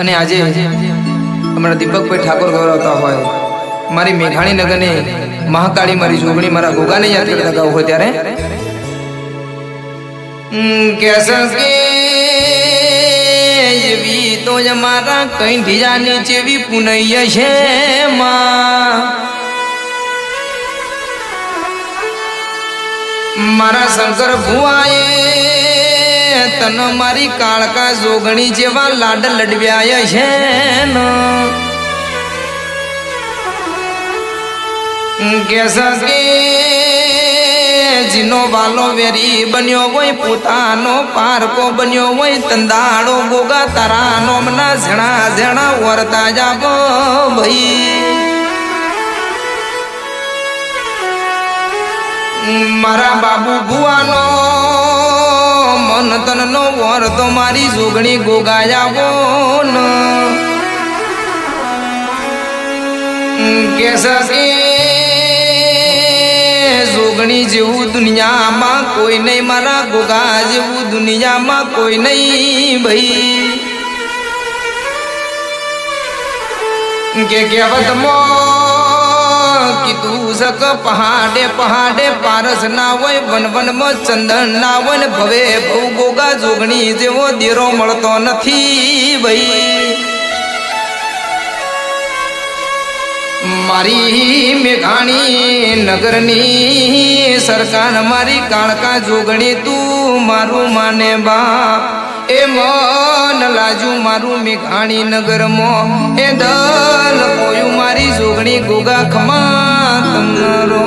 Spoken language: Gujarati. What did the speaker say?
અને આજે અમારા દીપકભાઈ ઠાકોર ગૌરવતા હોય મારી મેઘાણી નગરની મહાકાળી મારી જોગણી મારા ગોગાને યાદ કરતા ગાવ હોય ત્યારે એવી તો અમારા કઈ ઢીજાની જેવી પુનૈય છે મારા શંકર ભુવાએ તન મારી કાળકા જોગણી જેવા લાડ લડવ્યા છે કે જીનો વાલો વેરી બન્યો હોય પોતાનો પારકો બન્યો હોય તંદાડો ગોગા તારાનો મના ઝણા ઝણા વરતા જાગો ભાઈ મારા બાબુ ભુવાનો મન તનનો વર તો મારી જોગણી ગોગાયા ન કે જોગણી જેવું દુનિયામાં કોઈ નહીં મારા ગોગા જેવું દુનિયામાં કોઈ નહીં ભાઈ કે કહેવતમાં કીધું સક પહાડે પહાડે પારસ ના હોય વન વનમાં ચંદન ના હોય ને ભવે ભવ ગોગા જોગણી જેવો દેરો મળતો નથી ભાઈ મારી મેઘાણી નગરની સરકાર મારી કાળકા જોગણી તું મારું માને બા એ મન લાજુ મારું મેઘાણી નગરમાં એ દલ કોયું મારી જોગણી ગોગા ખમા તમરો